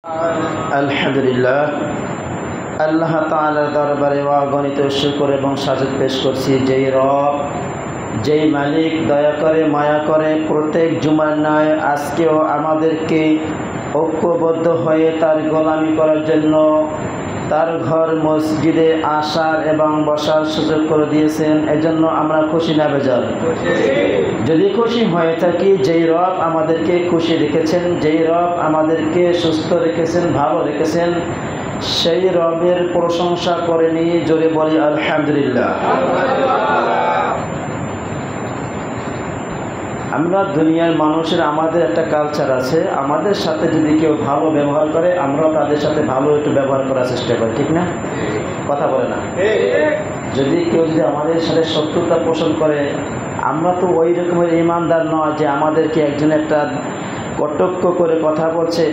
আলহামদুলিল্লাহ, আল্লাহ তাআলার দরবারে অগণিত শুকর এবং সাজদ পেশ করছি যেই রব, যেই মালিক দয়া করে মায়া করে প্রত্যেক জুমার ন্যায় আজকেও আমাদেরকে ঐক্যবদ্ধ হয়ে তার গোলামি করার জন্য তার ঘর মসজিদে আসার এবং বসার সুযোগ করে দিয়েছেন। এজন্য আমরা খুশি না বেজার? যদি খুশি হয়ে থাকি, যেই রব আমাদেরকে খুশি রেখেছেন, যেই রব আমাদেরকে সুস্থ রেখেছেন, ভালো রেখেছেন, সেই রবের প্রশংসা করে নিয়ে জোরে বলি আলহামদুলিল্লাহ। আমরা দুনিয়ার মানুষের আমাদের একটা কালচার আছে, আমাদের সাথে যদি কেউ ভালো ব্যবহার করে আমরা তাদের সাথে ভালো একটু ব্যবহার করার চেষ্টা করি, ঠিক না? কথা বলে না? যদি কেউ আমাদের সাথে শত্রুতা পোষণ করে, আমরা তো ওই রকমের ইমানদার নয় যে আমাদেরকে একজন একটা কটক্ষ করে কথা বলছে,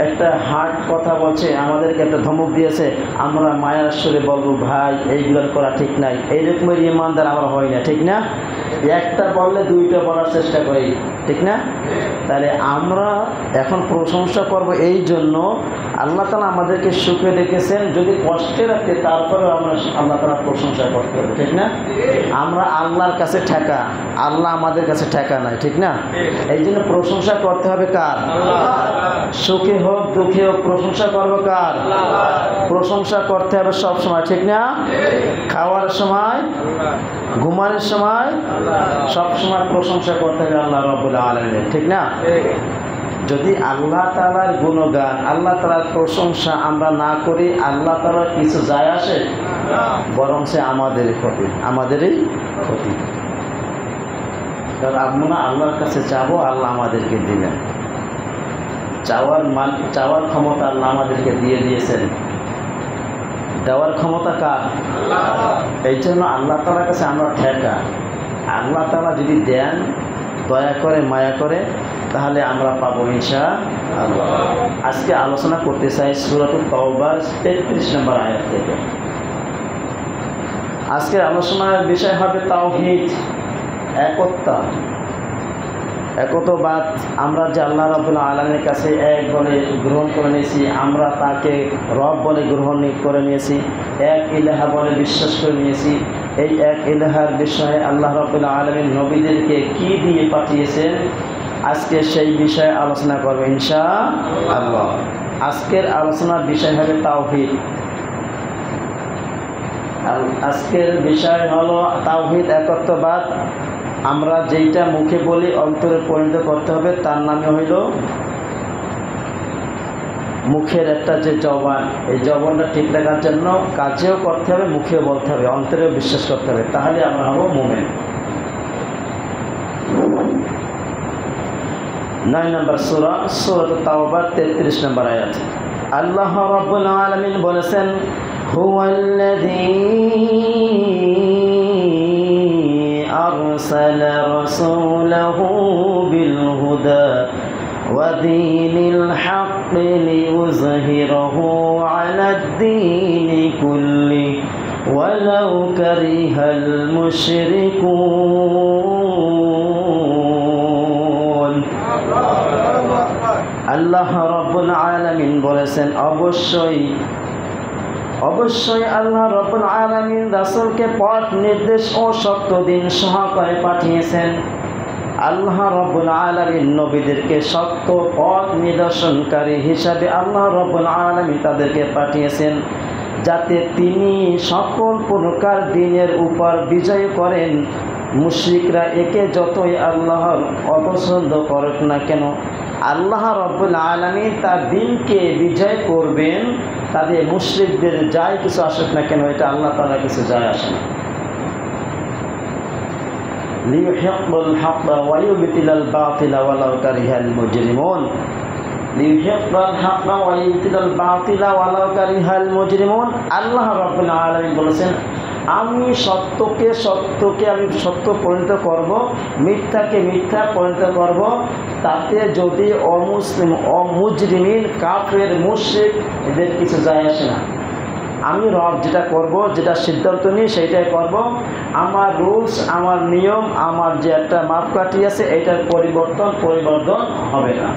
একটা হার্ড কথা বলছে, আমাদেরকে একটা ধমক দিয়েছে, আমরা মায়ার সুরে বলবো ভাই এইগুলো করা ঠিক নাই। এই রকমের ইমানদার আমরা হই না, ঠিক না? একটা বললে দুইটা বলার চেষ্টা করি, ঠিক না? তাহলে আমরা এখন প্রশংসা করব এই জন্য আল্লাহ তাআলা আমাদেরকে সুখে রেখেছেন। যদি কষ্টে রাখতে তারপরেও আমরা আল্লাহ তাআলা প্রশংসা করতে হবে, ঠিক না? আমরা আল্লাহর কাছে ঠেকা, আল্লাহ আমাদের কাছে ঠেকা নাই, ঠিক না? এই জন্য প্রশংসা করতে হবে কার? সুখে হোক দুঃখে হোক প্রশংসা করবো কার? প্রশংসা করতে হবে সব সময়, ঠিক না? খাওয়ার সময়, ঘুমানোর সময়, সব সময় প্রশংসা করতে হবে আল্লাহ রাব্বুল আলামিন, ঠিক না? যদি আল্লাহ তাআলার গুণগান, আল্লাহ তাআলার প্রশংসা আমরা না করি, আল্লাহ তাআলার কিছু যায় আসে? বরং সে আমাদেরই ক্ষতি, আমাদেরই ক্ষতি। কারণ আমরা আল্লাহর কাছে চাবো, আল্লাহ আমাদেরকে দিবেন। চাওয়ার ক্ষমতা আল্লাহ আমাদেরকে দিয়ে দিয়েছেন, দেওয়ার ক্ষমতা কার? এই জন্য আল্লাহ তাআলার কাছে আমরা ঠেকা। আল্লাহ তাআলা যদি দেন, দয়া করে মায়া করে, তাহলে আমরা পাবো ইনশাআল্লাহ। আজকে আলোচনা করতে চাই সূরাতুত তাওবার 33 নম্বর আয়াত থেকে। আজকের আলোচনার বিষয় হবে তাওহীদ, একত্বতা, একত্ববাদ। আমরা যে আল্লাহ রাব্বুল আলামিনের কাছে এক বলে গ্রহণ করে নিয়েছি, আমরা তাকে রব বলে গ্রহণ করে নিয়েছি, এক ইলাহা বলে বিশ্বাস করে নিয়েছি। এই এক ইলাহার বিষয়ে আল্লাহ রাব্বুল আলামিন নবীদেরকে কি দিয়ে পাঠিয়েছেন, আজকে সেই বিষয়ে আলোচনা করব ইনশাআল্লাহ। আজকের আলোচনার বিষয় হবে তাওহীদ। আজকের বিষয় হলো তাওহীদ, একত্ববাদ। আমরা যেইটা মুখে বলি অন্তরে পরিণত করতে হবে, তার নামে হইল মুখের একটা যে জবান, এই জবানটা ঠিক রাখার জন্য কাজেও করতে হবে, মুখেও বলতে হবে, অন্তরেও বিশ্বাস করতে হবে, তাহলে আমরা হব মুমিন। 9 নম্বর সূরা, সূরাতুত তাওবার 33 নম্বর আয়াত। আল্লাহ রাব্বুল আলামিন বলেছেন, হুয়াল্লাযী আরসালা রাসূলাহু বিল হুদা ওয়া দীনিল হাক্কি লিইয়ুযহিরাহু আলাদ দীনি কুল্লি ওয়ালাউ কারিহাল মুশরিকুন। আল্লাহ রাব্বুল আলামিন বলেছেন, অবশ্যই আল্লাহ রাব্বুল আলামিন রাসূলকে পথ নির্দেশ ও সত্য দিন সহকারে পাঠিয়েছেন। আল্লাহ রাব্বুল আলামিন নবীদেরকে সত্য পথ নিদর্শনকারী হিসাবে আল্লাহ রাব্বুল আলামিন তাদেরকে পাঠিয়েছেন, যাতে তিনি সকল প্রকার দিনের উপর বিজয় করেন। মুশরিকরা একে যতই আল্লাহর অপছন্দ করুক না কেন, আল্লাহ রাব্বুল আলামিন তার দিনকে বিজয় করবেন। তাদের মুশরিকদের যায় কিছু আসুক না কেন, এটা আল্লাহ তাআলা কিছু যায় আসে না। লিইউহিক্কাল হাক্কা ওয়া ইউবতিলাল বাতিলা ওয়ালাউ কারিহাল মুজরিমুন। লিইউহিক্কাল হাক্কা ওয়া ইউবতিলাল বাতিলা ওয়ালাউ কারিহাল মুজরিমুন। আল্লাহ রাব্বুল আলামিন বলেছেন, আমি সত্যকে আমি সত্য পরিণত করব, মিথ্যাকে মিথ্যা পরিণত করব, তাতে যদি অমুসলিম, অমুজরিমিন, কাফের, মুশরিক এদের কিছু যায় আসে না। আমি রব যেটা করব, যেটা সিদ্ধান্ত নিই সেইটাই করব। আমার রুলস, আমার নিয়ম, আমার যে একটা মাপকাঠি আছে, এটার পরিবর্তন হবে না।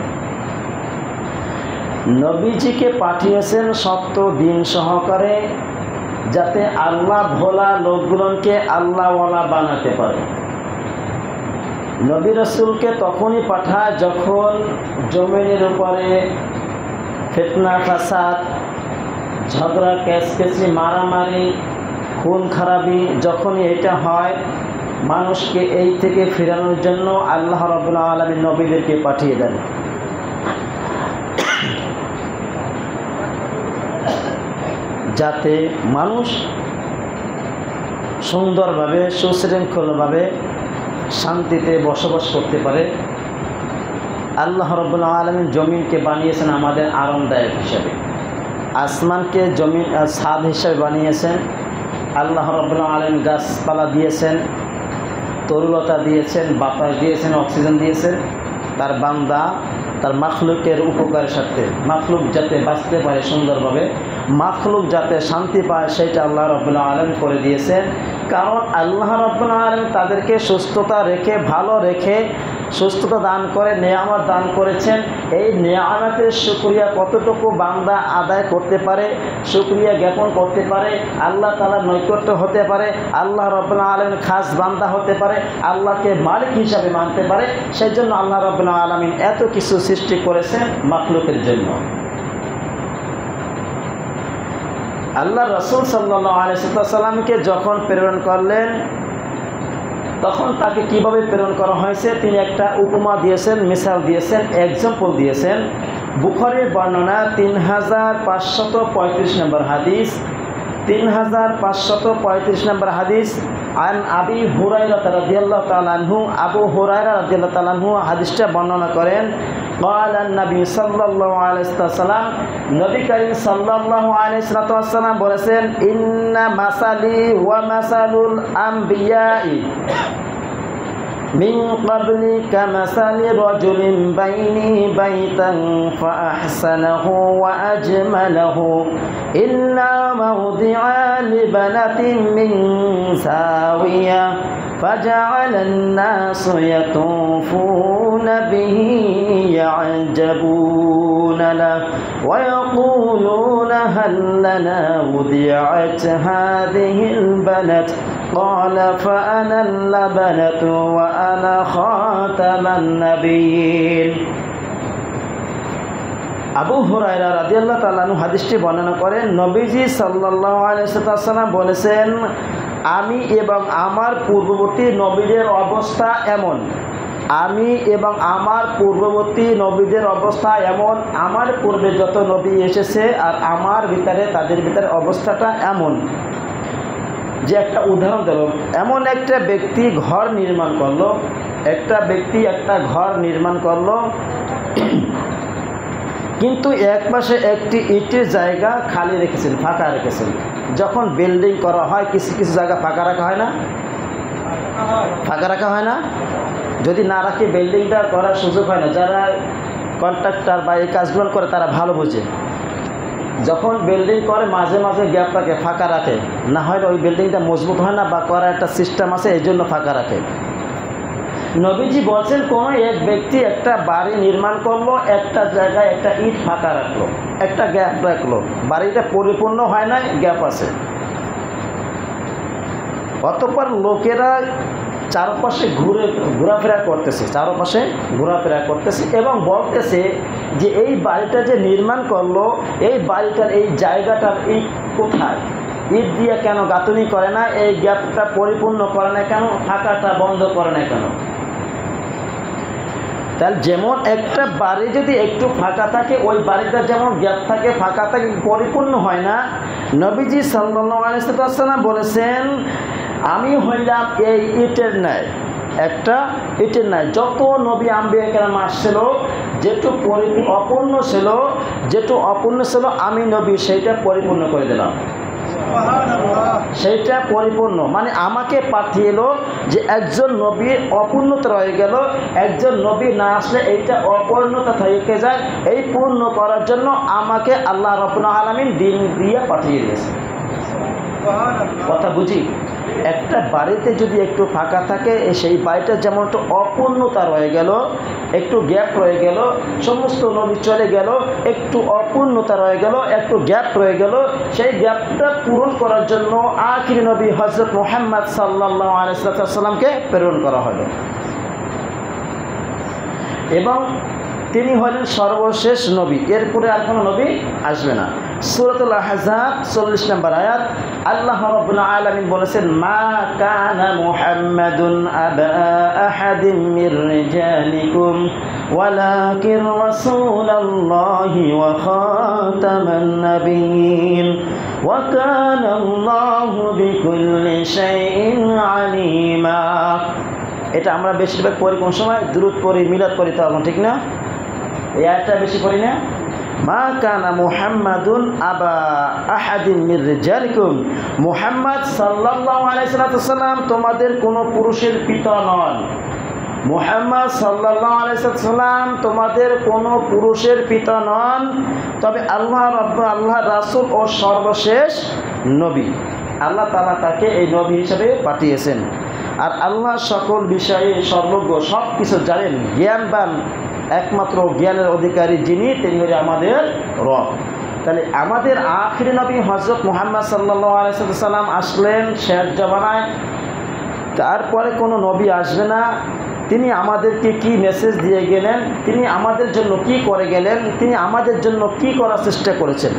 নবীজিকে পাঠিয়েছেন সত্য দিন সহকারে, যাতে আল্লাহ ভোলা লোকগুলোকে আল্লাহওয়ালা বানাতে পারে। নবী রাসূলকে তখনই পাঠায় যখন জমিনের উপরে ফিতনা ফাসাদ, ঝগড়া ক্যাচকেচি, মারামারি, খুন খারাপি যখনই এটা হয়, মানুষকে এই থেকে ফেরানোর জন্য আল্লাহ রাব্বুল আলামিন নবীদেরকে পাঠিয়ে দেন। যাতে মানুষ সুন্দরভাবে সুশৃঙ্খলভাবে শান্তিতে বসবাস করতে পারে। আল্লাহ রাব্বুল আলামিন জমিনকে বানিয়েছেন আমাদের আরামদায়ক হিসাবে, আসমানকে জমিন ছাদ হিসাবে বানিয়েছেন। আল্লাহ রাব্বুল আলামিন গাছপালা দিয়েছেন, তরুলতা দিয়েছেন, বাতাস দিয়েছেন, অক্সিজেন দিয়েছেন তার বান্দা তার মাখলুকের উপকারের সাথে, মাখলুক যাতে বাঁচতে পারে সুন্দরভাবে, মাখলুক যাতে শান্তি পায়, সেটা আল্লাহ রাব্বুল আলামিন করে দিয়েছেন। কারণ আল্লাহ রাব্বুল আলামিন তাদেরকে সুস্থতা রেখে, ভালো রেখে সুস্থতা দান করে, নেয়ামত দান করেছেন। এই নেয়ামতের শুকরিয়া কতটুকু বান্দা আদায় করতে পারে, শুকরিয়া জ্ঞাপন করতে পারে, আল্লাহ তাআলার নৈকট্য হতে পারে, আল্লাহ রাব্বুল আলামিন খাস বান্দা হতে পারে, আল্লাহকে মালিক হিসাবে মানতে পারে, সেই জন্য আল্লাহ রাব্বুল আলামিন এত কিছু সৃষ্টি করেছেন মাখলুকের জন্য। আল্লাহ রাসূল সাল্লাল্লাহু আলাইহি ওয়াসাল্লামকে যখন প্রেরণ করলেন, তখন তাকে কিভাবে প্রেরণ করা হয়েছে তিনি একটা উপমা দিয়েছেন, মিসাল দিয়েছেন, এক্সাম্পল দিয়েছেন। বুখারীর বর্ণনা 3535 নম্বর হাদিস, 3535 নম্বর হাদিস। আন আবি হুরায়রা রাদিয়াল্লাহু তাআলা আনহু, আবু হুরায়রা রাদিয়াল্লাহু তাআলা আনহু হাদিসটা বর্ণনা করেন। قال النبي صلى الله عليه وسلم, নবী করিম সাল্লাল্লাহু আলাইহি ওয়াসাল্লাম বলেছেন, ইন্না মাসালি ওয়া মাসালুল আমবিয়াই মিন ক্বাবলি কামাসালি রাজুলিন বাইনি বাইতান ফাআহসানাহু ওয়া আজমালাহু ইল্লা মাওদিআ লিবানাতিন মিন সাওিয়া فجعل الناس يطوفون به يعجبون له ويقولون هل لنا وضعت هذه البنت قال فأنا اللبنة وأنا خاتم النبيين। আবু হুরায়রা রাদিয়াল্লাহু তাআলা আনহু হাদিসটি বর্ণনা করেন, নবীজি সাল্লাল্লাহু আলাইহি ওয়াসাল্লাম বলেছেন, আমি এবং আমার পূর্ববর্তী নবীদের অবস্থা এমন, আমি এবং আমার পূর্ববর্তী নবীদের অবস্থা এমন, আমার পূর্বে যত নবী এসেছে আর আমার ভিতরে তাদের ভিতরে অবস্থাটা এমন যে, একটা উদাহরণ দিল, এমন একটা ব্যক্তি ঘর নির্মাণ করলো, একটা ব্যক্তি একটা ঘর নির্মাণ করলো, কিন্তু এক পাশে একটি ইটের জায়গা খালি রেখেছেন, ফাঁকা রেখেছেন। যখন বিল্ডিং করা হয় কিছু কিছু জায়গা ফাঁকা রাখা হয় না, ফাঁকা রাখা হয় না? যদি না রাখি বিল্ডিংটা করার সুযোগ হয় না। যারা কন্ট্রাক্টর বা এই কাজগুলো করে তারা ভালো বোঝে। যখন বিল্ডিং করে মাঝে মাঝে গ্যাপটাকে ফাঁকা রাখে, না হয় ওই বিল্ডিংটা মজবুত হয় না বা করার একটা সিস্টেম আছে, এই জন্য ফাঁকা রাখে। নবীজি বলছেন, কোনো এক ব্যক্তি একটা বাড়ি নির্মাণ করলো, একটা জায়গায় একটা ইট ফাঁকা রাখলো, একটা গ্যাপ রাখলো, বাড়িটা পরিপূর্ণ হয় না, গ্যাপ আছে। অতঃপর লোকেরা চারপাশে ঘোরাফেরা করতেছে, চারপাশে ঘোরাফেরা করতেছে এবং বলতেছে যে এই বাড়িটা যে নির্মাণ করলো, এই বাড়িটার এই জায়গাটার ইট কোথায়, ইট দিয়ে কেন গাঁথনি করে না, এই গ্যাপটা পরিপূর্ণ করে না কেন, ফাঁকাটা বন্ধ করে না কেন? তাহলে যেমন একটা বাড়ি যদি একটু ফাঁকা থাকে, ওই বাড়িটা যেমন গ্যাপ থাকে, ফাঁকা থাকে, পরিপূর্ণ হয় না। নবীজি সাল্লাল্লাহু আলাইহি ওয়াসাল্লাম বলেছেন, আমি হইলাম এই ইটের ন্যায়, একটা ইটের ন্যায়। যত নবী আম্বিয়া কেরাম আসছিল, যেটু অপূর্ণ ছিল, আমি নবী সেইটা পরিপূর্ণ করে দিলাম। সেইটা পরিপূর্ণ মানে আমাকে পাঠিয়ে এলো যে একজন নবী অপূর্ণতা রয়ে গেল, একজন নবী না আসলে এইটা অপূর্ণতা থেকে যায়, এই পূর্ণ করার জন্য আমাকে আল্লাহ রাব্বুল আলামিন দিন দিয়ে পাঠিয়ে দিয়েছে। কথা বুঝি? একটা বাড়িতে যদি একটু ফাঁকা থাকে সেই বাড়িটা যেমন একটু অপূর্ণতা রয়ে গেল, একটু গ্যাপ রয়ে গেল, সমস্ত নবী চলে গেল, একটু অপূর্ণতা রয়ে গেল, একটু গ্যাপ রয়ে গেল, সেই গ্যাপটা পূরণ করার জন্য আখিরি নবী হযরত মুহাম্মদ সাল্লাল্লাহু আলাইহি ওয়াসাল্লামকে প্রেরণ করা হলো এবং তিনি হলেন সর্বশেষ নবী। এরপরে আর কোনো নবী আসবে না। সূরাতুল আহজাব 40 নম্বর আয়াত, আল্লাহ রাব্বুল আলামিন বলেছেন, মা কানা মুহাম্মাদুন আবা আহাদিম মির রিজালিকুম ওয়ালাকিন রাসূলুল্লাহি ওয়া খাতামান নাবিয়্যিন ওয়া কানা আল্লাহু বিকুল্লি শাইইন আলিমা। এটা আমরা বেশিরভাগ পড়ি কোন সময়? দুরূদ পড়ি, মিলাদ পড়ি, তখন ঠিক না? এই আয়াতটা বেশি পড়ি না? মা কানা মুহাম্মাদুন আবা আহাদিন মির রিজালিকুম, মুহাম্মদ সাল্লাল্লাহু আলাইহি ওয়াসাল্লাম তোমাদের কোনো পুরুষের পিতা নন। মুহাম্মদ সাল্লাল্লাহু আলাইহি ওয়াসাল্লাম তোমাদের কোনো পুরুষের পিতা নন, তবে আল্লাহ রাসূল ও সর্বশেষ নবী। আল্লাহ তাআলা তাকে এই নবী হিসেবে পাঠিয়েছেন। আর আল্লাহ সকল বিষয়ে সর্বজ্ঞ, সব কিছু জানেন, জ্ঞানবান, একমাত্র জ্ঞানের অধিকারী যিনি, তিনি হলেন আমাদের রব। তাহলে আমাদের আখিরি নবী হযরত মুহাম্মদ সাল্লাল্লাহু আলাইহি ওয়াসাল্লাম আসলেন শেষ জামানায়, তারপরে কোনো নবী আসবে না। তিনি আমাদেরকে কি মেসেজ দিয়ে গেলেন, তিনি আমাদের জন্য কি করে গেলেন, তিনি আমাদের জন্য কি করার চেষ্টা করেছেন।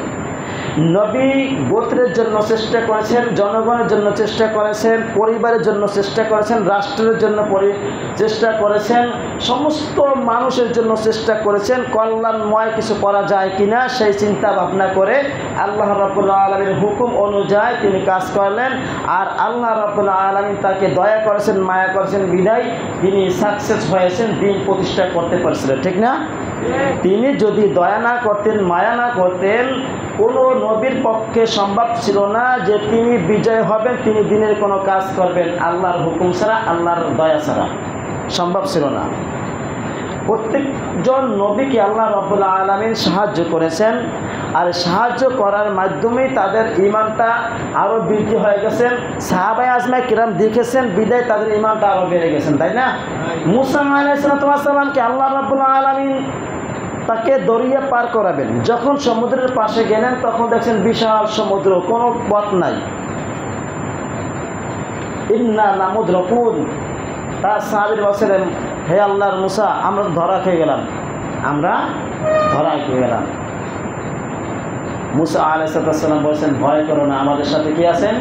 নবী গোত্রের জন্য চেষ্টা করেছেন, জনগণের জন্য চেষ্টা করেছেন, পরিবারের জন্য চেষ্টা করেছেন, রাষ্ট্রের জন্য চেষ্টা করেছেন, সমস্ত মানুষের জন্য চেষ্টা করেছেন। কল্যাণময় কিছু করা যায় কিনা সেই চিন্তা ভাবনা করে আল্লাহ রাব্বুল আলামিনের হুকুম অনুযায়ী তিনি কাজ করলেন। আর আল্লাহ রাব্বুল আলামিন তাকে দয়া করেছেন, মায়া করেছেন, বিদায় তিনি সাকসেস হয়েছেন, দিন প্রতিষ্ঠা করতে পারছিলেন, ঠিক না? তিনি যদি দয়া না করতেন, মায়া না করতেন, কোনো নবীর পক্ষে সম্ভব ছিল না যে তিনি বিজয় হবেন, তিনি দিনের কোনো কাজ করবেন আল্লাহর হুকুম ছাড়া, আল্লাহর দয়া ছাড়া, সম্ভব ছিল না। প্রত্যেকজন নবীকে আল্লাহ রাব্বুল আলামিন সাহায্য করেছেন, আর সাহায্য করার মাধ্যমেই তাদের ঈমানটা আরও বৃদ্ধি হয়ে গেছেন। সাহাবায়ে আজমায়ে কিরাম দেখেছেন, বিদায় তাদের ঈমানটা আরও বেড়ে গেছেন, তাই না? মুসা আলাইহিস সালামকে আল্লাহ রাব্বুল আলামিন তাকে দরিয়া পার করাবেন, যখন সমুদ্রের পাশে গেলেন তখন দেখছেন বিশাল সমুদ্র, কোনো পথ নাই। ইন্না লামুদরাকুন, তার সাহাবীরা বলছিলেন, হে আল্লাহর মুসা, আমরা ধরা খেয়ে গেলাম, আমরা ধরা খেয়ে গেলাম। মুসা আলাইহিস সালাম বলছেন, ভয় করো না, আমাদের সাথে কি আছেন?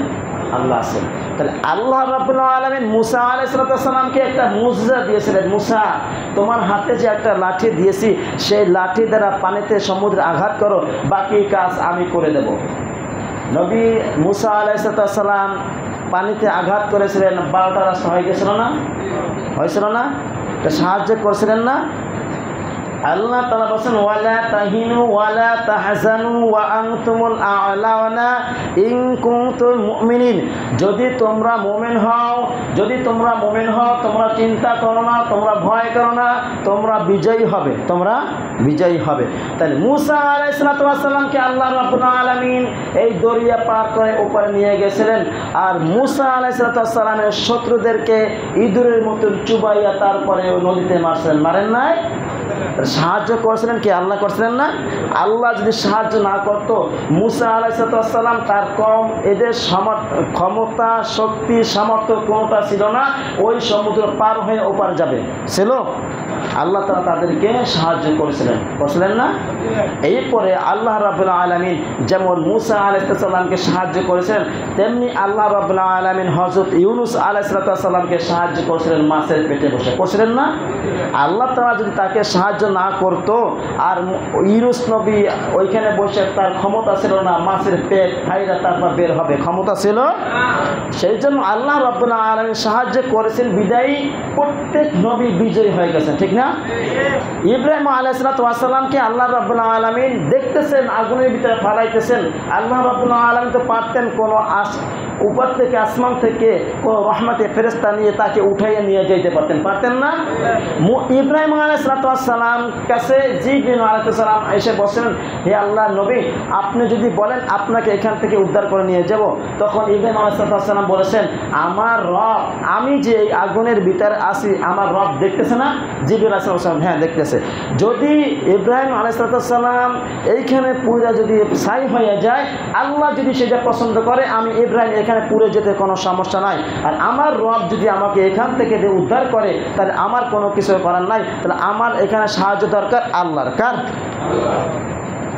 আল্লাহ আছেন। তাহলে আল্লাহ রাব্বুল আলামিন মুসা আলাইহিস সালামকে একটা মুজিজা দিয়েছিলেন, মুসা তোমার হাতে যে একটা লাঠি দিয়েছি, সেই লাঠি দ্বারা পানিতে সমুদ্রে আঘাত করো, বাকি কাজ আমি করে দেব। নবী মুসা আলাইহিস সালাম পানিতে আঘাত করেছিলেন, 12টা রাস্তা হয়ে গেছিল না? হয়েছিল না? তা সাহায্য করেছিলেন না? আল্লাহ তাআলা বলেন, ওয়ালা তাহিনু ওয়ালা তাহজানু ওয়া আনতুমুল আ'লাউনা ইন কুনতুম মুমিনিন, যদি তোমরা মুমিন হও, তোমরা চিন্তা করো না, তোমরা ভয় করো না, তোমরা বিজয়ী হবে, তোমরা বিজয়ী হবে। তাহলে মুসা আলাইহিস সালামকে আল্লাহ রাব্বুল আলামিন এই দরিয়া পার করে উপরে নিয়ে গেছিলেন, আর মুসা আলাইহিস সালামের শত্রুদেরকে ইঁদুরের মতন চুবাইয়া তারপরে নদীতে মারেন নাই? সাহায্য করেছিলেন কি? আল্লাহ করেছিলেন না? আল্লাহ যদি সাহায্য না করতো, মুসা আলাইহিস সালাম তার কম, এদের ক্ষমতা, শক্তি, সামর্থ্য কোনোটা ছিল না ওই সমুদ্র পার হয়ে ওপার যাবে, ছিল? আল্লাহ তাআলা তাদেরকে সাহায্য করেছিলেন না? এরপরে আল্লাহ রাব্বুল আলামিন যেমন মুসা আলাইহিস সালামকে সাহায্য করেছেন, তেমনি আল্লাহ রাব্বুল আলামিন হযরত ইউনূস আলাইহিস সালামকে সাহায্য করেছিলেন মাছের পেটে বসে, করছিলেন না? আল্লাহ তাআলা যদি তাকে সাহায্য না করতো, আর ইউনূস নবী ওইখানে বসে, তার ক্ষমতা ছিল না, মাছের পেট ফাইরা তারপর বের হবে, ক্ষমতা ছিল? সেই জন্য আল্লাহ রাব্বুল আলামিন সাহায্য করেছেন, বিদায়ী প্রত্যেক নবী বিজয়ী হয়ে গেছেন, ঠিক না? ইব্রাহিম আলাইহিস সালামকে আল্লাহ রাব্বুল আলামিন দেখতেছেন আগুনের ভিতরে ফালাইতেছেন, আল্লাহ রাব্বুল আলামিন তো পারতেন কোনো উপর থেকে আসমান থেকে কোন রহমতে ফেরেশতা নিয়ে তাকে উঠাইয়া নিয়ে যেতে পারতেন না? ইব্রাহিম আলাইহিস সালাম কাছে জিবরিল আলাইহিস সালাম এসে বললেন, হে আল্লাহর নবী, আপনি যদি বলেন আপনাকে এখান থেকে উদ্ধার করে নিয়ে যাব। তখন ইব্রাহিম আলাইহিস সালাম বলেছেন, আমার রব, আমি যে এই আগুনের ভিতরে আছি আমার রব দেখতেছে না? জিবরিল আলাইহিস সালাম, হ্যাঁ দেখতেছে। যদি ইব্রাহিম আলাইহিস সালাম এইখানে পুরা যদি ছাই হয়ে যায়, আল্লাহ যদি সেটা পছন্দ করে, আমি ইব্রাহিম এখানে পুড়ে যেতে কোনো সমস্যা নাই। আর আমার রব যদি আমাকে এখান থেকে উদ্ধার করে, তাহলে আমার কোনো কিছু করার নাই। তাহলে আমার এখানে সাহায্য দরকার আল্লাহর। কার?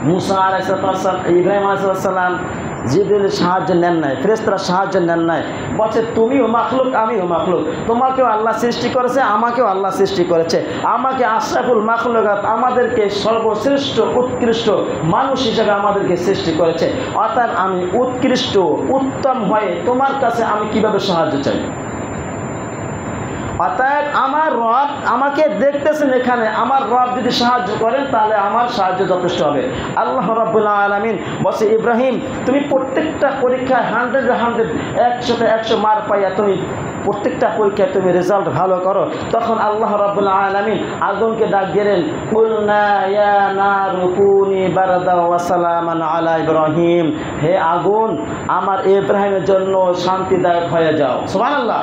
মুসা আলাইহিস সালাম, ইব্রাহিম আলাইহিস সালাম জিবরিলের সাহায্য নেন নাই, ফেরেশতারা সাহায্য নেন নাই। বলছে তুমিও মাখলুক, আমিও মাখলুক, তোমাকেও আল্লাহ সৃষ্টি করেছে, আমাকেও আল্লাহ সৃষ্টি করেছে। আমাকে আশরাফুল মাখলুকাত, আমাদেরকে সর্বশ্রেষ্ঠ উৎকৃষ্ট মানুষ হিসেবে আমাদেরকে সৃষ্টি করেছে। অর্থাৎ আমি উৎকৃষ্ট উত্তম হয়ে তোমার কাছে আমি কিভাবে সাহায্য চাই? অতএব আমার রব আমাকে দেখতেছেন এখানে, আমার রব যদি সাহায্য করেন তাহলে আমার সাহায্য যথেষ্ট হবে। আল্লাহ রাব্বুল আলামিন বলছে, ইব্রাহিম তুমি প্রত্যেকটা পরীক্ষায় 100 100তে 100 মার্ক পাইয়া তুমি প্রত্যেকটা পরীক্ষায় তুমি রেজাল্ট ভালো করো। তখন আল্লাহ রাব্বুল আলামিন আগুনকে ডাক দিলেন, কুলনা ইয়া নারু কুনি বারদা ওয়া সালামান আলা ইব্রাহিম, হে আগুন আমার ইব্রাহিমের জন্য শান্তিদায়ক হয়ে যাও। সুবহানাল্লাহ।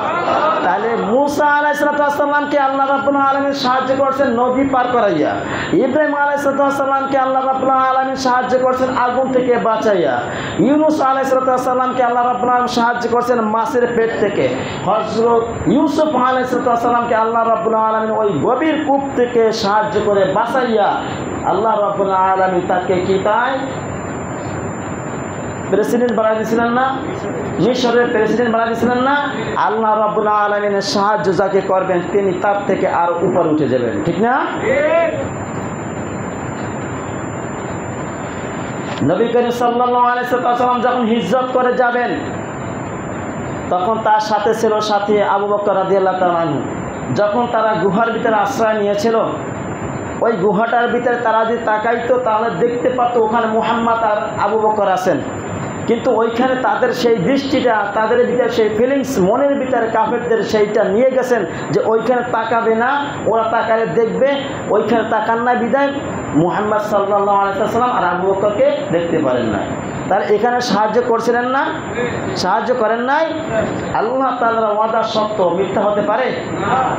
তাহলে মুসা আলাইহিস সালামকে আল্লাহ রাব্বুল আলামিন সাহায্য করছেন নদী পার করাইয়া, ইব্রাহিম আলাইহিস সালামকে আল্লাহ রাব্বুল আলামিন সাহায্য করছেন আগুন থেকে বাঁচাইয়া, ইউনূস আলাইহিস সালামকে আল্লাহ রাব্বুল আলামিন সাহায্য করছেন মাছের পেট থেকে, হযরত ইউসুফ আলাইহিস সালামকে আল্লাহ রাব্বুল আলামিন ওই গভীর কূপ থেকে সাহায্য করে বাঁচাইয়া আল্লাহ রাব্বুল আলামিন তাকে কি তাই প্রেসিডেন্ট বানাই দিয়েছিলেন না? মিশরের প্রেসিডেন্ট বানাই দিয়েছিলেন না? আল্লাহ রাব্বুল আলামিনের সাহায্য যাকে করবেন তিনি তার থেকে আরো উপরে উঠে যাবেন, ঠিক না? নবী করিম সাল্লাল্লাহু আলাইহি ওয়াসাল্লাম যখন হিজরত করে যাবেন তখন তার সাথে ছিল সাথী আবু বকর রাদিয়াল্লাহু তাআলা আনহু। যখন তারা গুহার ভিতরে আশ্রয় নিয়েছিল, ওই গুহাটার ভিতরে তারা যদি তাকাইতো তাহলে দেখতে পারতো ওখানে মুহাম্মদ আর আবু বকর আছেন। কিন্তু ওইখানে তাদের সেই দৃষ্টিটা, তাদের ভিতরে সেই ফিলিংস, মনের ভিতরে কাফেরদের সেইটা নিয়ে গেছেন যে ওইখানে তাকাবে না, ওরা তাকালে দেখবে, ওইখানে তাকান না বিদায় মুহাম্মদ সাল্লাল্লাহু আলাইহি ওয়াসাল্লাম আর আবু বকরকে দেখতে পারেন না। তাহলে এখানে সাহায্য করছিলেন না? সাহায্য করেন নাই? আল্লাহ তাআলার ওয়াদা সত্য, মিথ্যা হতে পারে?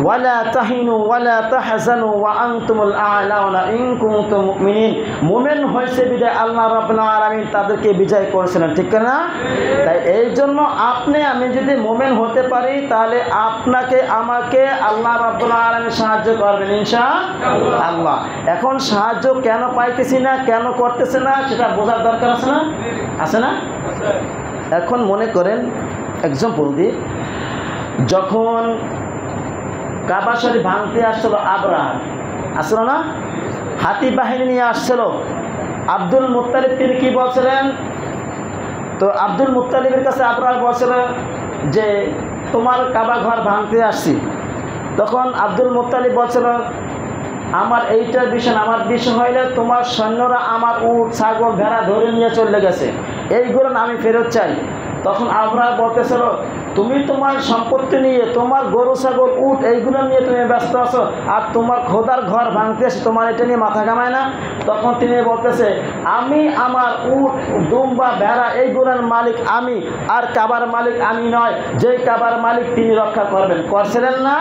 ওয়ালা তাহিনু ওয়ালা তাহজানু ওয়া আনতুমুল আ'লাউনা ইন কুনতুম মুমিনিন। মুমিন হয়েছে বিদায় আল্লাহ রাব্বুল আলামিন তাদেরকে বিজয় করেছিলেন, ঠিক না? তাই এই জন্য আপনি আমি যদি মুমিন হতে পারি তাহলে আপনাকে আমাকে আল্লাহ রাব্বুল আলামিন সাহায্য করবেন ইনশাআল্লাহ। এখন সাহায্য কেন পাইতেছি না, কেন করতেছে না সেটা বোঝার দরকার আছে না? আছে না? এখন মনে করেন এক্সাম্পল দিয়ে, যখন কাবা শরীফ ভাঙতে আসছিল আবরাহা, আসলো না? হাতি বাহিনী নিয়ে আসছিল। আব্দুল মুত্তালিব তিনি কি বলছিলেন? তো আব্দুল মুত্তালিবের কাছে আবরাহা বলছিল যে তোমার কাবা ঘর ভাঙতে আসছি। তখন আব্দুল মুত্তালিব বলছিল আমার এইটার বিষয়, আমার বিষয় হইলে তোমার সৈন্যরা আমার উট ছাগল ভেড়া ধরে নিয়ে চলে গেছে, এইগুলো আমি ফেরত চাই। তখন আবরাহা বলতেছিল তুমি তোমার সম্পত্তি নিয়ে, তোমার গরু ছাগল উট এইগুলো নিয়ে তুমি ব্যস্ত আছো, আর তোমার খোদার ঘর ভাঙতে আসে, তোমার এটা নিয়ে মাথা কামায় না? তখন তিনি বলতেছে আমি আমার উট দুম্বা ভেড়া এইগুলোর মালিক আমি, আর কাবার মালিক আমি নয়, যে কাবার মালিক তিনি রক্ষা করবেন। করছিলেন না?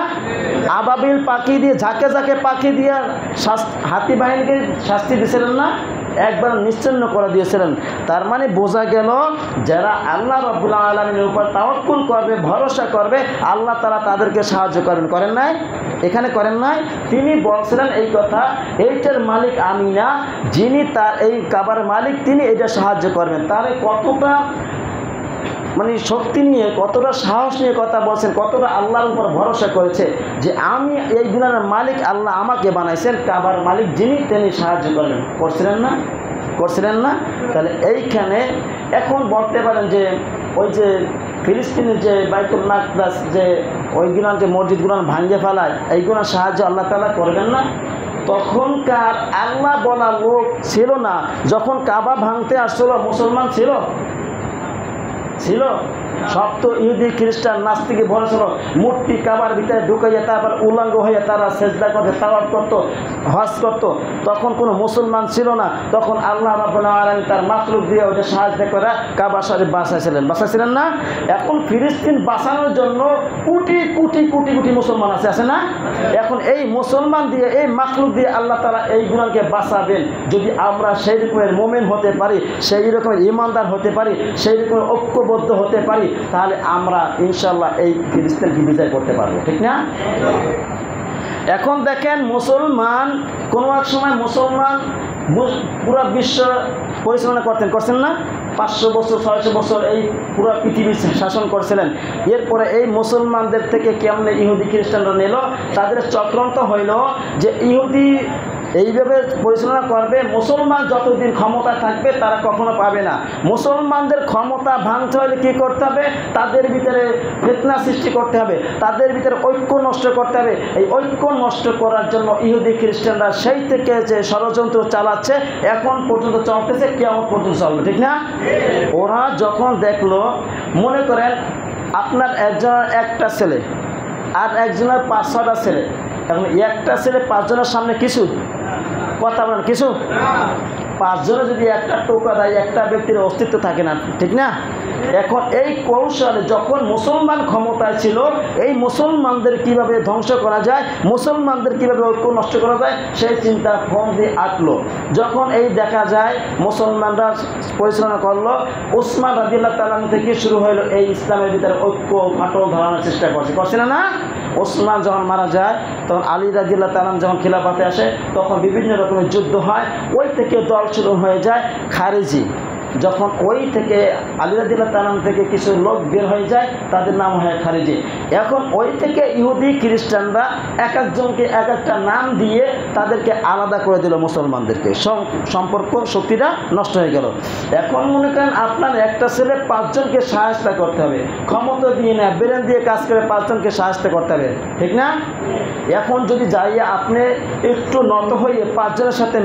আবাবিল পাখি দিয়ে, ঝাঁকে ঝাঁকে পাখি দিয়ে হাতি বাহিনীকে শাস্তি দিয়েছিলেন না? একবার নিশ্চিন্ন করে দিয়েছিলেন। তার মানে বোঝা গেল যারা আল্লাহ রাব্বুল আলামিনের উপর তাওয়াক্কুল করবে, ভরসা করবে, আল্লাহ তাআলা তাদেরকে সাহায্য করেন। করেন নাই? এখানে করেন নাই? তিনি বলছিলেন এই কথা, এইটার মালিক আমি না, যিনি তার এই কাবার মালিক তিনি এটা সাহায্য করবেন। তারে কতটা মানে শক্তি নিয়ে, কতটা সাহস নিয়ে কথা বলছেন, কতটা আল্লাহর উপর ভরসা করেছে যে আমি এই গুনার মালিক আল্লাহ আমাকে বানাইছেন, কাবার মালিক যিনি তিনি সাহায্য করবেন। করছিলেন না? করছিলেন না? তাহলে এইখানে এখন বলতে পারেন যে ওই যে ফিলিস্তিনের যে বাইতুল মাকদাস যে ওইগুলান যে মসজিদগুলান ভাঙিয়ে ফেলায়, এইগুলার সাহায্য আল্লাহ তাআলা করবেন না? তখনকার আল্লাহ বলা লোক ছিল না। যখন কাবা ভাঙতে আসছিল মুসলমান ছিল? ছিল? সব তো ইহুদি খ্রিস্টান নাস্তিকে বলেছিল মূর্তি কাবার ভিতরে ঢুকাইয়া তারপর উলঙ্গ হয়ে তারা সেজদা করতে তাওয়াফ করত, হজ করত। তখন কোনো মুসলমান ছিল না, তখন আল্লাহ রাব্বুল আলামিন তার মাখলুক দিয়ে ওটা সাহায্য করে কাবা শরীফ বাঁচাইছিলেন না? এখন ফিলিস্তিন বাঁচানোর জন্য কোটি কোটি কোটি কোটি মুসলমান আছে না? এখন এই মুসলমান দিয়ে এই মাখলুক দিয়ে আল্লাহ তাআলা এইগুলোকে বাঁচাবেন যদি আমরা সেই রকমের মুমিন হতে পারি, সেই রকমের ইমানদার হতে পারি, সেই রকমের ঐক্যবদ্ধ হতে পারি, তাহলে আমরা ইনশাআল্লাহ এই ফিলিস্তিনকে বিজয় করতে পারবো, ঠিক না? এখন দেখেন মুসলমান কোনো এক সময় মুসলমান পুরো বিশ্ব পরিচালনা করছেন না? 500 বছর 600 বছর এই পুরো পৃথিবী শাসন করছিলেন। এরপরে এই মুসলমানদের থেকে কেমনে ইহুদি খ্রিস্টানরা নিল, তাদের চক্রান্ত হইল যে ইহুদি এইভাবে পরিচালনা করবে, মুসলমান যতদিন ক্ষমতা থাকবে তারা কখনো পাবে না। মুসলমানদের ক্ষমতা ভাঙতে হলে কী করতে হবে? তাদের ভিতরে ফিতনা সৃষ্টি করতে হবে, তাদের ভিতরে ঐক্য নষ্ট করতে হবে। এই ঐক্য নষ্ট করার জন্য ইহুদি খ্রিস্টানরা সেই থেকে যে ষড়যন্ত্র চালাচ্ছে এখন পর্যন্ত চলতেছে, কিয়ামত পর্যন্ত চলবে, ঠিক না? ওরা যখন দেখলো, মনে করেন আপনার একজনের একটা ছেলে আর একজনের 5-6টা ছেলে, এখন একটা ছেলে 5 জনের সামনে কিছু কথা বলেন, কিছু 5 জনে যদি একটা টোকা দেয় একটা ব্যক্তির অস্তিত্ব থাকে না, ঠিক না? এখন এই কৌশলে যখন মুসলমান ক্ষমতায় ছিল, এই মুসলমানদের কিভাবে ধ্বংস করা যায়, মুসলমানদের কিভাবে ঐক্য নষ্ট করা যায়, সেই চিন্তা ফোন দিয়ে আঁটলো। যখন এই দেখা যায় মুসলমানরা পরিচালনা করলো, উসমান রাদিয়াল্লাহু তাআলা থেকে শুরু হলো এই ইসলামের ভিতরে ঐক্য ফাটল ধরানোর চেষ্টা করছে না? ওসমান যখন মারা যায়, তখন আলী রাদিয়াল্লাহু তাআলা যখন খিলাফতে আসে, তখন বিভিন্ন রকমের যুদ্ধ হয়। ওই থেকে দল শুরু হয়ে যায় খারিজি। যখন ওই থেকে আলী রাদিয়াল্লাহু তাআলা থেকে কিছু লোক বের হয়ে যায়, তাদের নাম হয় খারিজি। এখন ওই থেকে ইহুদি খ্রিস্টানরা এক একজনকে এক একটা নাম দিয়ে তাদেরকে আলাদা করে দিল, মুসলমানদেরকে সম্পর্ক শক্তিটা নষ্ট হয়ে গেল। এখন মনে করেন আপনার একটা ছেলে 5 জনকে সাহায্য করতে হবে, ক্ষমতা দিয়ে না ব্রেন দিয়ে কাজ করে 5 জনকে সাহায্য করতে হবে, ঠিক না? এখন যদি যাইয়া আপনি একটু নত হয়ে 5 জনের সাথে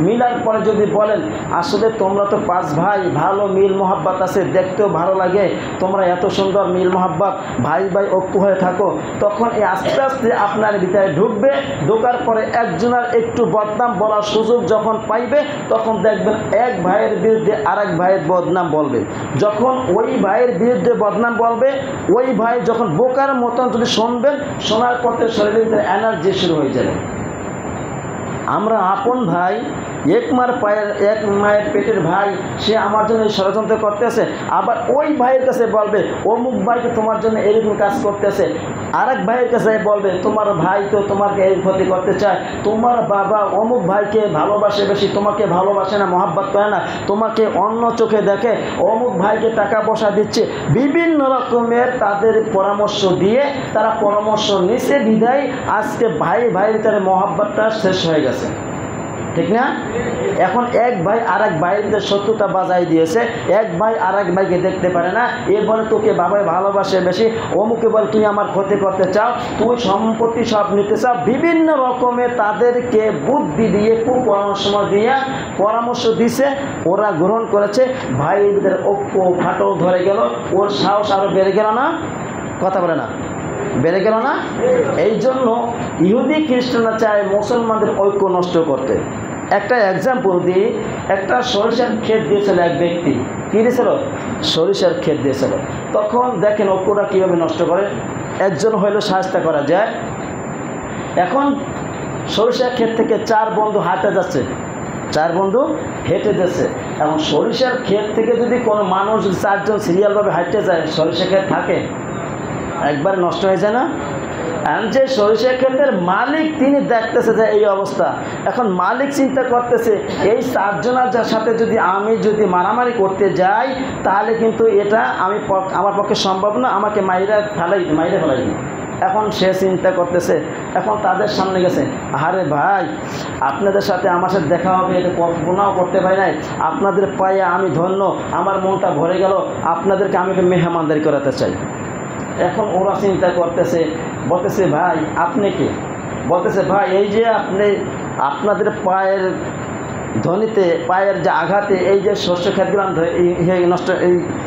মিলার পরে যদি বলেন আসলে তোমরা তো 5 ভাই, ভালো মিল মোহাব্বত আছে, দেখতেও ভালো লাগে, তোমরা এত সুন্দর মিল মোহাব্বত, ভাই ভাই ঐক্য হয়ে থাকো, তখন এই আস্তে আস্তে আপনার ভিতরে ঢুকবে। ঢোকার পরে একজনের একটু বদনাম বলার সুযোগ যখন পাইবে, তখন দেখবেন এক ভাইয়ের বিরুদ্ধে আরেক ভাইয়ের বদনাম বলবে। যখন ওই ভাইয়ের বিরুদ্ধে বদনাম বলবে, ওই ভাই যখন বোকার মতন যদি শুনবেন, শোনার পথে শরীরের ভিতরে এনার্জি শুরু হয়ে যাবে। আমরা আপন ভাই, এক মায়ের পেটের ভাই, সে আমার জন্য ষড়যন্ত্র করতেছে, আবার ওই ভাইয়ের কাছে বলবে অমুক ভাইকে তোমার জন্য এরকম কাজ করতেছে। আরেক ভাইয়ের কাছে বলবে তোমার ভাই তো তোমাকে এই ক্ষতি করতে চায়, তোমার বাবা অমুক ভাইকে ভালোবাসে বেশি, তোমাকে ভালোবাসে না, মহাব্বত করে না, তোমাকে অন্য চোখে দেখে, অমুক ভাইকে টাকা পয়সা দিচ্ছে। বিভিন্ন রকমের তাদের পরামর্শ দিয়ে তারা পরামর্শ নিচে বিদায় আজকে ভাইয়ের ভিতরে মহাব্বতটা শেষ হয়ে গেছে, ঠিক না? এখন এক ভাই আরেক ভাইয়ের ভিতরে শত্রুতা বাজাই দিয়েছে, এক ভাই আরেক ভাইকে দেখতে পারে না, এর বলে তোকে বাবাই ভালোবাসে বেশি, অমুকে বলে তুই আমার ক্ষতি করতে চাও, তুই সম্পত্তি সব নিতে চাও। বিভিন্ন রকমের তাদেরকে বুদ্ধি দিয়ে কুপরামর্শ দিয়ে পরামর্শ দিছে, ওরা গ্রহণ করেছে। ভাইয়ের ভিতরে ঐক্য ফাটল ধরে গেল, ওর সাহস আরও বেড়ে গেল না? কথা বলে না? বেড়ে গেল না? এই জন্য ইহুদি খ্রিস্টানরা চায় মুসলমানদের ঐক্য নষ্ট করতে। একটা এক্সাম্পল দিই, একটা সরিষার ক্ষেত দিয়েছিল এক ব্যক্তি। কী দিয়েছিল? সরিষার ক্ষেত দিয়েছিল। তখন দেখেন ঐক্যটা কীভাবে নষ্ট করে। একজন হইলো সাহায্য করা যায়। এখন সরিষার ক্ষেত থেকে 4 বন্ধু হাঁটে যাচ্ছে, 4 বন্ধু হেঁটে যাচ্ছে। এখন সরিষার ক্ষেত থেকে যদি কোনো মানুষ 4 জন সিরিয়ালভাবে হাঁটতে যায়, সরিষা ক্ষেত থাকে একবার নষ্ট হয়ে যায় না? যে সরিষা ক্ষেতের মালিক তিনি দেখতেছে যে এই অবস্থা। এখন মালিক চিন্তা করতেছে এই 4 জনের সাথে আমি যদি মারামারি করতে যাই, তাহলে কিন্তু এটা আমার পক্ষে সম্ভব না, আমাকে মাইরে ফেলাই। এখন সে চিন্তা করতেছে, এখন তাদের সামনে গেছে, আরে ভাই আপনাদের সাথে আমার সাথে দেখা হবে এটা কল্পনাও করতে পারি নাই, আপনাদের পায়ে আমি ধন্য, আমার মনটা ভরে গেল, আপনাদেরকে আমি মেহমানদারি করাতে চাই। এখন ওরা চিন্তা করতেছে, বলতেছে ভাই আপনি কে? বলতেছে ভাই এই যে আপনাদের পায়ের ধ্বনিতে পায়ের যে আঘাতে এই যে শস্য ক্ষেতগুলো নষ্ট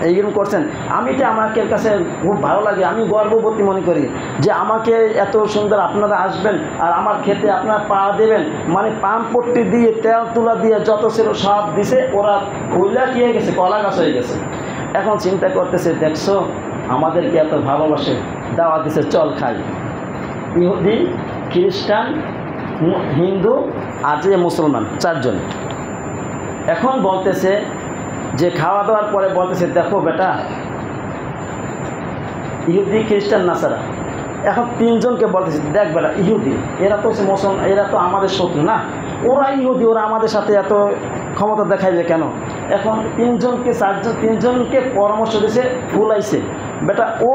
এইগুলো করছেন, আমিটা আমাকে কাছে খুব ভালো লাগে। আমি গর্ববতী মনে করি যে আমাকে এত সুন্দর আপনারা আসবেন আর আমার ক্ষেতে আপনারা পা দেবেন, মানে পাম্পট্টি দিয়ে তেল তুলা দিয়ে যত ছিল সব দিছে, ওরা কইলা কি হয়ে গেছে, কলা গাছ হয়ে গেছে। এখন চিন্তা করতেছে, দেখছো আমাদেরকে এত ভালোবাসে, দাওয়াত দিছে চল খাই। ইহুদি, খ্রিস্টান, হিন্দু আর যে মুসলমান, চারজন। এখন বলতেছে যে খাওয়া দাওয়ার পরে বলতেছে, দেখো বেটা, ইহুদি, খ্রিস্টান, নাসারা, এখন তিনজনকে বলতেছে, দেখ বেটা, ইহুদি এরা তো মুসলমান, এরা তো আমাদের শত্রু না, ওরা ইহুদি, ওরা আমাদের সাথে এত ক্ষমতা দেখাইবে কেন? এখন তিনজনকে পরামর্শ দিয়েছে, ফুলাইছে, বেটা ও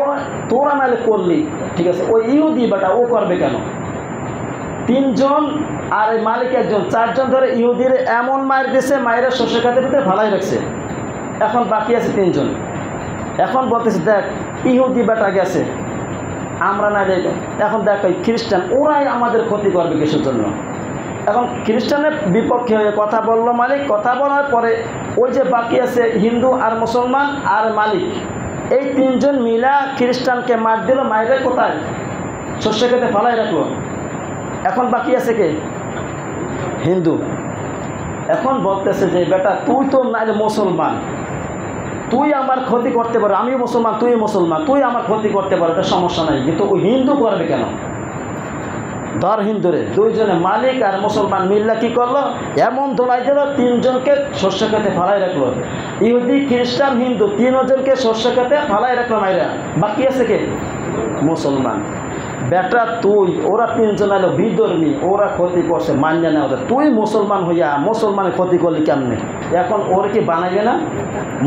তোরা নাহলে করলি ঠিক আছে, ওই ইহুদি বেটা ও করবে কেন? তিনজন আর এই মালিক একজন, চারজন ধরে ইহুদির এমন মায়ের দিয়েছে, মায়েরা শস্য খাতে ভিতরে ভালাই রাখছে। এখন বাকি আছে তিনজন। এখন বলতেছে, দেখ ইহুদি বেটা গেছে, আমরা না যাই, এখন দেখ ওই খ্রিস্টান, ওরাই আমাদের ক্ষতি করবে কিসের জন্য? এখন খ্রিস্টানের বিপক্ষে হয়ে কথা বললো মালিক। কথা বলার পরে ওই যে বাকি আছে হিন্দু আর মুসলমান আর মালিক, এই তিনজন মিলা খ্রিস্টানকে মার দিল, মায়েরা কোথায়? শস্য খেতে ফালাই রাখলো। এখন বাকি আছে কে? হিন্দু। এখন বলতেছে যে বেটা তুই তো নাইলে মুসলমান, তুই আমার ক্ষতি করতে পারো, আমিও মুসলমান, তুই মুসলমান, তুই আমার ক্ষতি করতে পারো, এটা সমস্যা নাই, কিন্তু ওই হিন্দু করবে কেন? ধর হিন্দুরে, দুইজনে মালিক আর মুসলমান মিল্লা কি করলো, এমন দোলাই দিল, তিনজনকে শস্য খেতে ফালাই রাখলো। ইহুদি, খ্রিস্টান, হিন্দু তিনজনকে শস্য খেতে ফালাই রাখলো মাইরা। বাকি আছে কে? মুসলমান। বেটা তুই, ওরা তিনজন এলো বিধর্মী, ওরা ক্ষতি করছে, মান্য না ওদের, তুই মুসলমান হইয়া মুসলমানের ক্ষতি করলি কেমনে? এখন ওর কি বানাইবে না?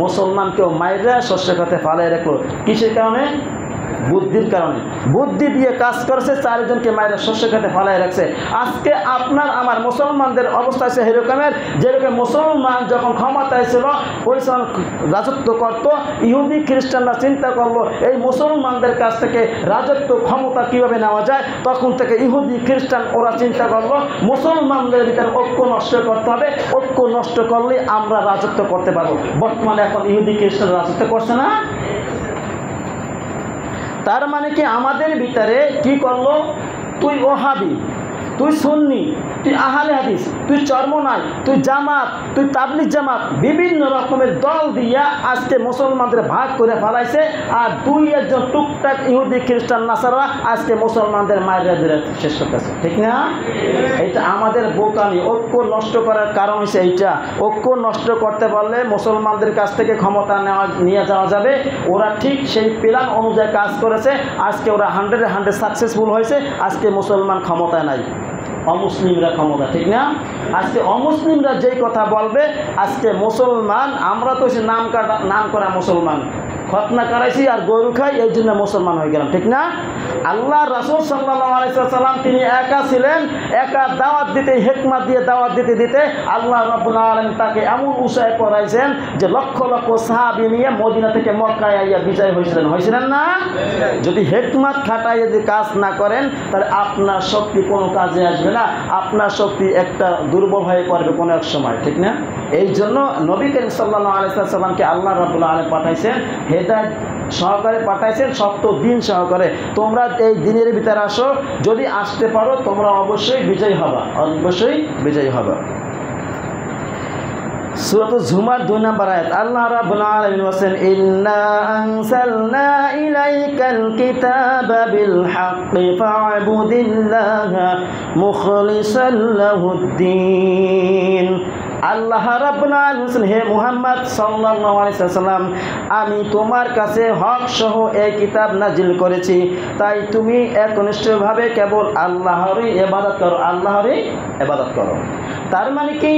মুসলমানকেও মাইরা শস্য খেতে ফালাই রাখলো, কিসের কারণে? বুদ্ধির কারণে। বুদ্ধি দিয়ে কাজ করেছে, চারজনকে মায়েরা শস্য খেতে ফালাই রাখছে। আজকে আপনার আমার মুসলমানদের অবস্থা আছে এরকমের, যেরকম মুসলমান যখন ক্ষমতায় ছিল, ওই রাজত্ব করত, ইহুদি খ্রিস্টানরা চিন্তা করলো এই মুসলমানদের কাছ থেকে রাজত্ব ক্ষমতা কিভাবে নেওয়া যায়, তখন থেকে ইহুদি খ্রিস্টান ওরা চিন্তা করলো মুসলমানদের ভিতরে ঐক্য নষ্ট করতে হবে, ঐক্য নষ্ট করলে আমরা রাজত্ব করতে পারবো। বর্তমানে এখন ইহুদি খ্রিস্টান রাজত্ব করছে না? তার মানে কি আমাদের ভিতরে কি করলো, তুই ওহাবি, তুই সুন্নি, তুই আহলে হাদিস, তুই চরমনাই, তুই জামাত, তুই তাবলিগ জামাত, বিভিন্ন রকমের দল দিয়া আজকে মুসলমানদের ভাগ করে ফেলাইছে। আর দুই একজন টুকটাক ইহুদি, খ্রিস্টান, নাসারা আজকে মুসলমানদের মায়েরা শেষ করতেছে, ঠিক না? এটা আমাদের বোকামি। ঐক্য নষ্ট করার কারণ হচ্ছে এইটা। ঐক্য নষ্ট করতে পারলে মুসলমানদের কাছ থেকে ক্ষমতা নিয়ে যাওয়া যাবে। ওরা ঠিক সেই প্ল্যান অনুযায়ী কাজ করেছে, আজকে ওরা 100% সাকসেসফুল হয়েছে। আজকে মুসলমান ক্ষমতায় নাই, অমুসলিমরা ক্ষমতা, ঠিক না? আজকে অমুসলিমরা যেই কথা বলবে, আজকে মুসলমান, আমরা তো নাম করা মুসলমান, খতনা করাইছি আর গরু খাই, এই জন্য মুসলমান হয়ে গেলাম, ঠিক না? আল্লাহ রাসূল সাল্লাল্লাহু আলাইহি ওয়াসাল্লাম তিনি একা ছিলেন, একা দাওয়াত দিতে, হিকমত দিয়ে দাওয়াত দিতে দিতে আল্লাহ রাব্বুল আলামিন তাকে এমন উঁচায় পড়াইছেন যে লক্ষ লক্ষ সাহাবী নিয়ে মদিনা থেকে মক্কায় আইয়া বিজয় হয়েছিলেন না? যদি হিকমত খাটাইয়ে যদি কাজ না করেন, তাহলে আপনার শক্তি কোনো কাজে আসবে না, আপনার শক্তি একটা দুর্বল হয়ে পড়বে কোনো এক সময়, ঠিক না? এই জন্য নবী করিম সাল্লাল্লাহু আলাইহি ওয়াসাল্লামকে আল্লাহ রাব্বুল আলামিন পাঠাইছেন, হেদায়েত সহকারে পাঠাইছেন, সত্য দিন সহকারে। তোমরা এই দিনের ভিতরে আসো, যদি আসতে পারো তোমরা অবশ্যই বিজয়ী হবা, অবশ্যই বিজয়ী হবা। সূরা জুমার 2 নম্বর আয়াত, আল্লাহ রাব্বুল আলামিন বলেন, ইন্না আনসালনা ইলাইকাল কিতাবা বিল হাক্কি ফা'বুদিল্লাহা মুখলিসাল লাহুদ্দিন। আল্লাহ রাব্বুল আলামিন বলেন, হে মুহাম্মদ সাল্লাল্লাহু আলাইহি ওয়াসাল্লাম, আমি তোমার কাছে হক সহ এই কিতাব নাজিল করেছি, তাই তুমি একনিষ্ঠভাবে কেবল আল্লাহরই ইবাদত করো, আল্লাহরই ইবাদত করো। তার মানে কি,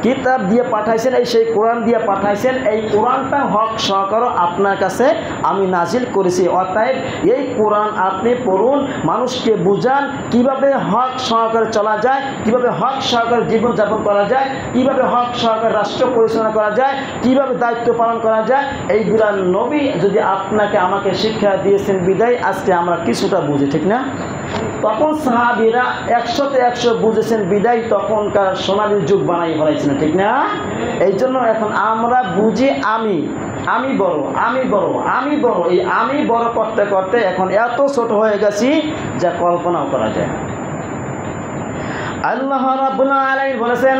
কিতাব দিয়ে পাঠাইছেন, এই সেই কোরআন দিয়ে পাঠাইছেন, এই কোরআনটা হক সহকারে আপনার কাছে আমি নাজিল করেছি। অতএব এই কোরআন আপনি পড়ুন, মানুষকে বুঝান কিভাবে হক সহকারে চলা যায়, কিভাবে হক সহকারে জীবনযাপন করা যায়, কিভাবে হক সহকারে রাষ্ট্র পরিচালনা করা যায়, কিভাবে দায়িত্ব পালন করা যায়। এইগুলা নবী যদি আপনাকে আমাকে শিক্ষা দিয়েছেন বিদায় আজকে আমরা কিছুটা বুঝি, ঠিক না? তখন সাহাবীরা 100-তে 100 বুঝেছেন, বিদায় তখনকার সোনালী যুগ বানাই ফেলাইছেন, ঠিক না? এই জন্য এখন আমরা বুঝি আমি বড়, আমি বড়, আমি বড়, এই আমি বড় করতে করতে এখন এত ছোট হয়ে গেছি যা কল্পনাও করা যায়। আল্লাহ রাব্বুল আলামিন বলেছেন,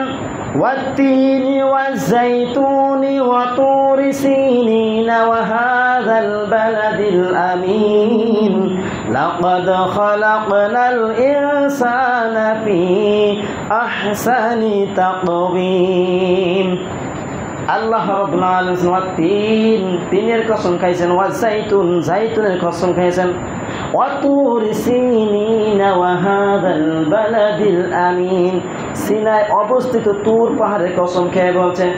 ওয়াত-তিনি ওয়াজ-যাইতুনি ওয়া তুরি সিনিন ওয়া হাযাল বালাদিল আমিন লাকাদ খালাকনাল ইনসানা ফি আহসানি তাকওয়িম। আল্লাহ রাব্বুল আলামিন তিনের কসম খাইছেন, ওয়াজ-যাইতুন জাইতুনের কসম খাইছেন, ওয়া তুরি সিনিন ওয়া হাযাল বালাদিল আমিন সিনায় অবস্থিত তুর পাহাড়ের কসম খেয়ে বলছেন,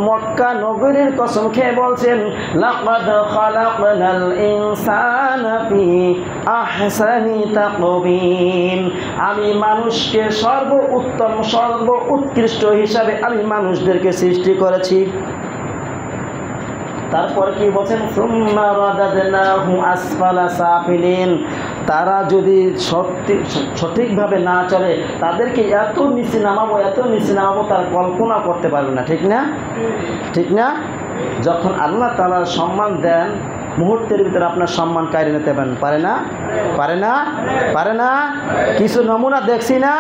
মক্কা নগরীর কসম খেয়ে বলছেন, লাকাদ খালাকনাল ইনসানা ফি আহসানি তাকওয়িম। আমি মানুষকে সর্বোত্তম সর্বোৎকৃষ্ট হিসাবে আমি মানুষদেরকে সৃষ্টি করেছি। তারপর কি বলছেন, সুম্মা রাদাদনাহু আসফালা সাফিলিন। তারা যদি সঠিকভাবে না চলে তাদেরকে এত নিচে নামাবো, এত নিচে নামাবো তার কল্পনা করতে পারবে না, ঠিক না? ঠিক না? যখন আল্লাহ তাআলা সম্মান দেন মুহূর্তের ভিতরে আপনার সম্মান কাড়ে নিতে পারে না? পারে না? পারে না? কিছু নমুনা দেখছি না?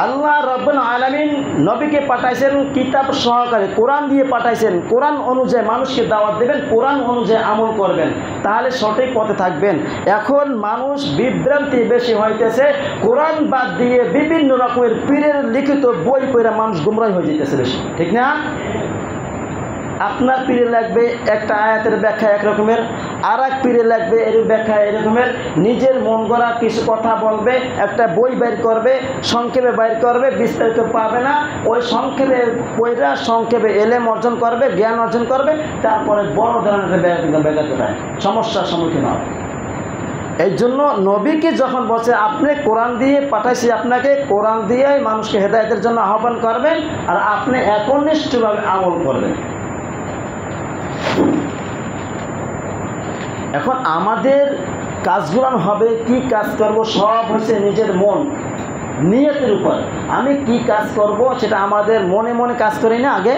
আল্লাহ রাব্বুল আলামিন নবীকে পাঠাইছেন কিতাব সহকারে, কোরআন দিয়ে পাঠাইছেন। কোরআন অনুযায়ী মানুষকে দাওয়াত দেবেন, কোরআন অনুযায়ী আমল করবেন, তাহলে সঠিক পথে থাকবেন। এখন মানুষ বিভ্রান্তি বেশি হইতেছে, কোরআন বাদ দিয়ে বিভিন্ন রকমের পীরের লিখিত বই পড়ে মানুষ গুমরাহ হয়ে যেতেছে বেশি, ঠিক না? আপনার পীরে লাগবে একটা আয়াতের ব্যাখ্যা একরকমের, আর এক পীরে লাগবে এর ব্যাখ্যা এরকমের, নিজের মন গড়া কিছু কথা বলবে, একটা বই বের করবে, সংক্ষেপে বের করবে, বিস্তারিত পাবে না, ওই সংক্ষেপে বইটা সংক্ষেপে এলেম অর্জন করবে, জ্ঞান অর্জন করবে, তারপরে বড় ধরনের ব্যাঘাত হয়, সমস্যার সম্মুখীন হবে। এই জন্য নবীকে যখন বলছে আপনি কোরআন দিয়ে পাঠাইছি, আপনাকে কোরআন দিয়েই মানুষকে হেদায়েতের জন্য আহ্বান করবেন, আর আপনি একনিষ্ঠভাবে আমল করবেন। এখন আমাদের কাজগুলো হবে, কি কাজ করব সব হচ্ছে নিজের মন নিয়তের উপর। আমি কি কাজ করব সেটা আমাদের মনে মনে কাজ করি না। আগে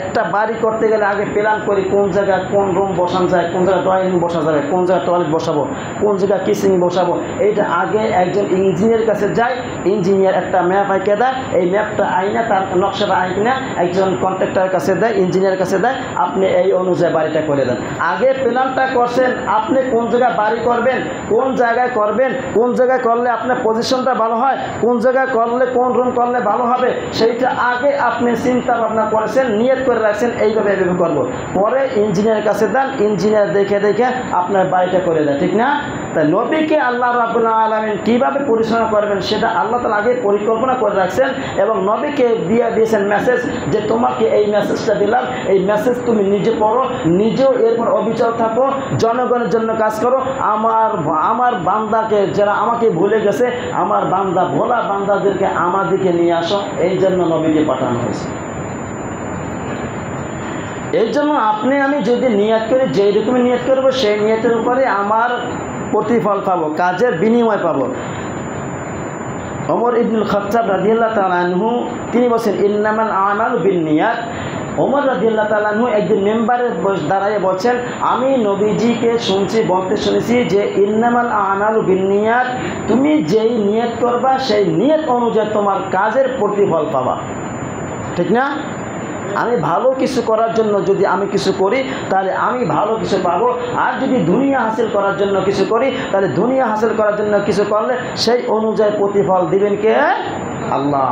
একটা বাড়ি করতে গেলে আগে প্ল্যান করি, কোন জায়গায় কোন রুম বসানো যায়, কোন জায়গায় ড্রয়িং রুম বসানো যাবে, কোন জায়গায় টয়লেট বসাবো, কোন জায়গায় কিচেন বসাবো। এইটা আগে একজন ইঞ্জিনিয়ার কাছে যায়, ইঞ্জিনিয়ার একটা ম্যাপ আঁকে দেয়, এই ম্যাপটা আইনা তার নকশাটা আঁকিনা একজন কন্ট্রাক্টরের কাছে দেয়, ইঞ্জিনিয়ারের কাছে দেয়, আপনি এই অনুযায়ী বাড়িটা করে দেন। আগে প্ল্যানটা করছেন, আপনি কোন জায়গায় বাড়ি করবেন, কোন জায়গায় করবেন, কোন জায়গায় করলে আপনার পজিশনটা ভালো হয়, কোন জায়গায় করলে কোন রুম করলে ভালো হবে, সেইটা আগে আপনি চিন্তা ভাবনা করেছেন, নিয়ত করে রাখছেন এইভাবে এইভাবে করবো। পরে ইঞ্জিনিয়ারের কাছে দেন, ইঞ্জিনিয়ার দেখে দেখে আপনার বাড়িটা করে দেয়, ঠিক না? তাই নবীকে আল্লাহ রাব্বুল আলামিন কীভাবে পরিচালনা করবেন সেটা আল্লাহ তাআলা আগে পরিকল্পনা করে রাখছেন, এবং নবীকে দিয়েছেন মেসেজ যে তোমাকে এই মেসেজটা দিলাম, এই মেসেজ তুমি নিজে পড়ো, নিজেও এরপর অবিচল থাকো, জনগণের জন্য কাজ করো। আমার বান্দাকে যারা আমাকে ভুলে গেছে, আমার বান্দা ভোলা বান্দাদেরকে আমার দিকে নিয়ে আসো, এই জন্য নবীকে পাঠানো হয়েছে। এই জন্য আপনি আমি যদি নিয়ত করি, যেই রকমের নিয়ত করবো সেই নিয়তের উপরে আমার প্রতিফল পাবো, কাজের বিনিময় পাবো। ওমর ইবনুল খাত্তাব রাদিয়াল্লাহু তাআলা আনহু তিনি বলেন, ইন্নামাল আমালু বিন্নিয়াত। ওমর রাদিয়াল্লাহু তাআলা আনহু একদিন মেম্বারে দাঁড়িয়ে বলছেন, আমি নবীজিকে বলতে শুনেছি যে ইন্নামাল আমালু বিন্নিয়াত, তুমি যেই নিয়ত করবা সেই নিয়ত অনুযায়ী তোমার কাজের প্রতিফল পাবা, ঠিক না? আমি ভালো কিছু করার জন্য যদি আমি কিছু করি তাহলে আমি ভালো কিছু পাবো, আর যদি দুনিয়া হাসিল করার জন্য কিছু করি তাহলে দুনিয়া হাসিল করার জন্য কিছু করলে সেই অনুযায়ী প্রতিফল দিবেন কে? আল্লাহ।